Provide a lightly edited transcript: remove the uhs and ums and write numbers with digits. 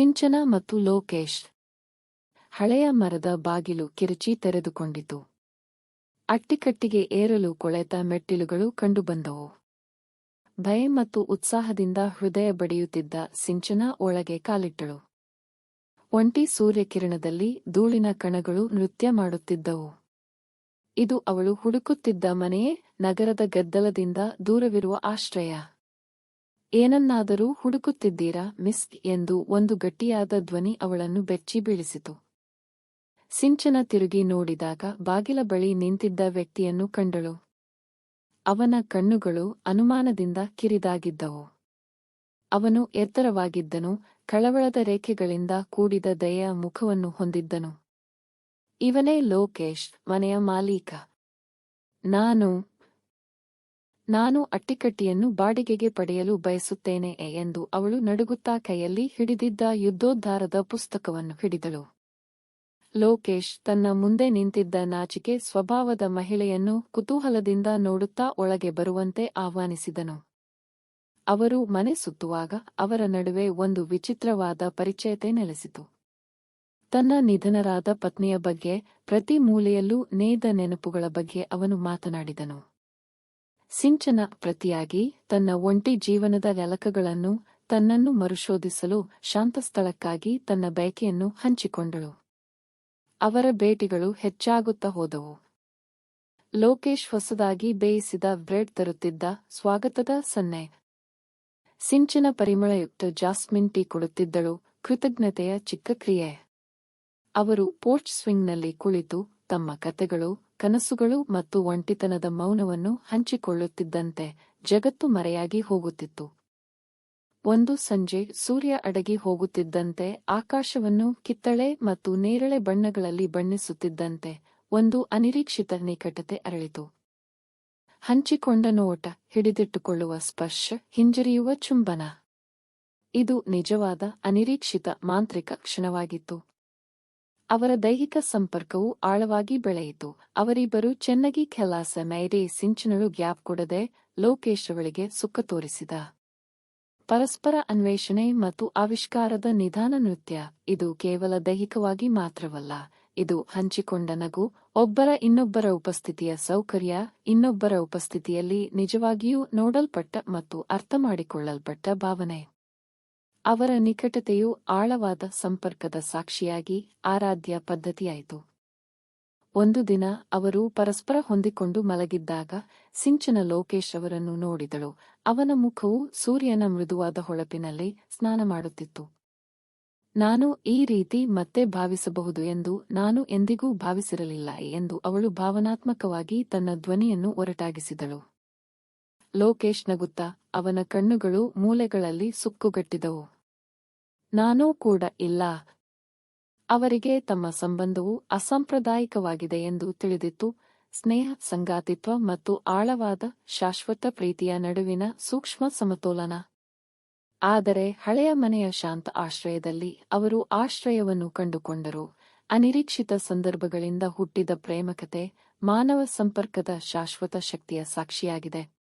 ಸಿಂಚನ ಮತ್ತು ಲೋಕೇಶ್. ಹಳೆಯ ಮರದ ಬಾಗಿಲು ಕಿರುಚಿ ತೆರೆದುಕೊಂಡಿತು. ಅಟ್ಟಿಕಟ್ಟಿಗೆ ಏರಲು ಕೊಳೆತ ಮೆಟ್ಟಿಲುಗಳು ಕಂಡುಬಂದವು. ಭಯ ಮತ್ತು ಉತ್ಸಾಹದಿಂದ ಹೃದಯ ಬಡಿಯುತ್ತಿದ್ದ ಸಿಂಚನ ಒಳಗೆ ಕಾಲಿಟ್ಟಳು. ಒಂಟಿ ಸೂರ್ಯಕಿರಣದಲ್ಲಿ ಧೂಳಿನ ಕಣಗಳು ನೃತ್ಯ ಮಾಡುತ್ತಿದ್ದವು. ಇದು ಅವಳು ಹುಡುಕುತ್ತಿದ್ದ ಮನೆಯೇ? ನಗರದ ಗದ್ದಲದಿಂದ ದೂರವಿರುವ ಆಶ್ರಯ? ಏನನ್ನಾದರೂ ಹುಡುಕುತ್ತಿದ್ದೀರಾ ಮಿಸ್ ಎಂದು ಒಂದು ಗಟ್ಟಿಯಾದ ಧ್ವನಿ ಅವಳನ್ನು ಬೆಚ್ಚಿ ಬೀಳಿಸಿತು. ಸಿಂಚನ ತಿರುಗಿ ನೋಡಿದಾಗ ಬಾಗಿಲ ಬಳಿ ನಿಂತಿದ್ದ ವ್ಯಕ್ತಿಯನ್ನು ಕಂಡಳು. ಅವನ ಕಣ್ಣುಗಳು ಅನುಮಾನದಿಂದ ಕಿರಿದಾಗಿದ್ದವು. ಅವನು ಎತ್ತರವಾಗಿದ್ದನು, ಕಳವಳದ ರೇಖೆಗಳಿಂದ ಕೂಡಿದ ದಯೆಯ ಮುಖವನ್ನು ಹೊಂದಿದ್ದನು. ಇವನೇ ಲೋಕೇಶ್, ಮನೆಯ ಮಾಲೀಕ. ನಾನು ಅಟ್ಟಿಕಟ್ಟಿಯನ್ನು ಬಾಡಿಗೆಗೆ ಪಡೆಯಲು ಬಯಸುತ್ತೇನೆ ಎಂದು ಅವಳು ನಡುಗುತ್ತಾ ಕೈಯಲ್ಲಿ ಹಿಡಿದಿದ್ದ ಯುದ್ಧೋದ್ಧಾರದ ಪುಸ್ತಕವನ್ನು ಹಿಡಿದಳು. ಲೋಕೇಶ್ ತನ್ನ ಮುಂದೆ ನಿಂತಿದ್ದ ನಾಚಿಕೆ ಸ್ವಭಾವದ ಮಹಿಳೆಯನ್ನು ಕುತೂಹಲದಿಂದ ನೋಡುತ್ತಾ ಒಳಗೆ ಬರುವಂತೆ ಆಹ್ವಾನಿಸಿದನು. ಅವರು ಮನೆ ಸುತ್ತುವಾಗ ಅವರ ನಡುವೆ ಒಂದು ವಿಚಿತ್ರವಾದ ಪರಿಚಯತೆ ನೆಲೆಸಿತು. ತನ್ನ ನಿಧನರಾದ ಪತ್ನಿಯ ಬಗ್ಗೆ, ಪ್ರತಿ ಮೂಲೆಯಲ್ಲೂ ನೇಯ್ದ ನೆನಪುಗಳ ಬಗ್ಗೆ ಅವನು ಮಾತನಾಡಿದನು. ಸಿಂಚನ ಪ್ರತಿಯಾಗಿ ತನ್ನ ಒಂಟಿ ಜೀವನದ ನೆಲಕಗಳನ್ನು, ತನ್ನನ್ನು ಮರುಶೋಧಿಸಲು ಶಾಂತಸ್ಥಳಕ್ಕಾಗಿ ತನ್ನ ಬಯಕೆಯನ್ನು ಹಂಚಿಕೊಂಡಳು. ಅವರ ಭೇಟಿಗಳು ಹೆಚ್ಚಾಗುತ್ತಾ ಹೋದವು. ಲೋಕೇಶ್ ಹೊಸದಾಗಿ ಬೇಯಿಸಿದ ಬ್ರೆಡ್ ತರುತ್ತಿದ್ದ, ಸ್ವಾಗತದ ಸನ್ನೆ. ಸಿಂಚನ ಪರಿಮಳಯುಕ್ತ ಜಾಸ್ಮಿನ್ ಟೀ ಕೊಡುತ್ತಿದ್ದಳು, ಕೃತಜ್ಞತೆಯ ಚಿಕ್ಕ ಕ್ರಿಯೆ. ಅವರು ಪೋರ್ಚ್ ಸ್ವಿಂಗ್ನಲ್ಲಿ ಕುಳಿತು ತಮ್ಮ ಕತೆಗಳು, ಕನಸುಗಳು ಮತ್ತು ಒಂಟಿತನದ ಮೌನವನ್ನು ಹಂಚಿಕೊಳ್ಳುತ್ತಿದ್ದಂತೆ ಜಗತ್ತು ಮರೆಯಾಗಿ ಹೋಗುತ್ತಿತ್ತು. ಒಂದು ಸಂಜೆ ಸೂರ್ಯ ಅಡಗಿ ಹೋಗುತ್ತಿದ್ದಂತೆ, ಆಕಾಶವನ್ನು ಕಿತ್ತಳೆ ಮತ್ತು ನೇರಳೆ ಬಣ್ಣಗಳಲ್ಲಿ ಬಣ್ಣಿಸುತ್ತಿದ್ದಂತೆ ಒಂದು ಅನಿರೀಕ್ಷಿತ ನಿಕಟತೆ ಅರಳಿತು. ಹಂಚಿಕೊಂಡ ನೋಟ, ಹಿಡಿದಿಟ್ಟುಕೊಳ್ಳುವ ಸ್ಪರ್ಶ, ಹಿಂಜರಿಯುವ ಚುಂಬನ. ಇದು ನಿಜವಾದ ಅನಿರೀಕ್ಷಿತ ಮಾಂತ್ರಿಕ ಕ್ಷಣವಾಗಿತ್ತು. ಅವರ ದೈಹಿಕ ಸಂಪರ್ಕವು ಆಳವಾಗಿ ಬೆಳೆಯಿತು. ಅವರಿಬ್ಬರು ಚೆನ್ನಾಗಿ ಕೆಲಸ ಮಾಡಿ ಸಿಂಚನಳು ಗ್ಯಾಪ್ ಕೊಡದೆ ಲೋಕೇಶ್ ಅವಳಿಗೆ ಸುಖ ತೋರಿಸಿದ. ಪರಸ್ಪರ ಅನ್ವೇಷಣೆ ಮತ್ತು ಆವಿಷ್ಕಾರದ ನಿಧಾನ ನೃತ್ಯ. ಇದು ಕೇವಲ ದೈಹಿಕವಾಗಿ ಮಾತ್ರವಲ್ಲ, ಇದು ಹಂಚಿಕೊಂಡ ನಗು, ಇನ್ನೊಬ್ಬರ ಉಪಸ್ಥಿತಿಯ ಸೌಕರ್ಯ, ಇನ್ನೊಬ್ಬರ ಉಪಸ್ಥಿತಿಯಲ್ಲಿ ನಿಜವಾಗಿಯೂ ನೋಡಲ್ಪಟ್ಟ ಮತ್ತು ಅರ್ಥಮಾಡಿಕೊಳ್ಳಲ್ಪಟ್ಟ ಭಾವನೆ. ಅವರ ನಿಕಟತೆಯು ಆಳವಾದ ಸಂಪರ್ಕದ ಸಾಕ್ಷಿಯಾಗಿ ಆರಾಧ್ಯ ಪದ್ಧತಿಯಾಯಿತು. ಒಂದು ದಿನ ಅವರು ಪರಸ್ಪರ ಹೊಂದಿಕೊಂಡು ಮಲಗಿದ್ದಾಗ ಸಿಂಚನ ಲೋಕೇಶ್ ಅವರನ್ನು ನೋಡಿದಳು. ಅವನ ಮುಖವು ಸೂರ್ಯನ ಮೃದುವಾದ ಹೊಳಪಿನಲ್ಲಿ ಸ್ನಾನ ಮಾಡುತ್ತಿತ್ತು. ನಾನು ಈ ರೀತಿ ಮತ್ತೆ ಭಾವಿಸಬಹುದು ಎಂದು ನಾನು ಎಂದಿಗೂ ಭಾವಿಸಿರಲಿಲ್ಲ ಎಂದು ಅವಳು ಭಾವನಾತ್ಮಕವಾಗಿ ತನ್ನ ಧ್ವನಿಯನ್ನು ಒರಟಾಗಿಸಿದಳು. ಲೋಕೇಶ್ ನಗುತ್ತಾ, ಅವನ ಕಣ್ಣುಗಳು ಮೂಲೆಗಳಲ್ಲಿ ಸುಕ್ಕುಗಟ್ಟಿದವು. ನಾನೂ ಕೂಡ ಇಲ್ಲ. ಅವರಿಗೆ ತಮ್ಮ ಸಂಬಂಧವು ಅಸಾಂಪ್ರದಾಯಿಕವಾಗಿದೆ ಎಂದು ತಿಳಿದಿತ್ತು. ಸ್ನೇಹ, ಸಂಗಾತಿತ್ವ ಮತ್ತು ಆಳವಾದ, ಶಾಶ್ವತ ಪ್ರೀತಿಯ ನಡುವಿನ ಸೂಕ್ಷ್ಮ ಸಮತೋಲನ. ಆದರೆ ಹಳೆಯ ಮನೆಯ ಶಾಂತ ಆಶ್ರಯದಲ್ಲಿ ಅವರು ಆಶ್ರಯವನ್ನು ಕಂಡುಕೊಂಡರು. ಅನಿರೀಕ್ಷಿತ ಸಂದರ್ಭಗಳಿಂದ ಹುಟ್ಟಿದ ಪ್ರೇಮಕತೆ ಮಾನವ ಸಂಪರ್ಕದ ಶಾಶ್ವತ ಶಕ್ತಿಯ ಸಾಕ್ಷಿಯಾಗಿದೆ.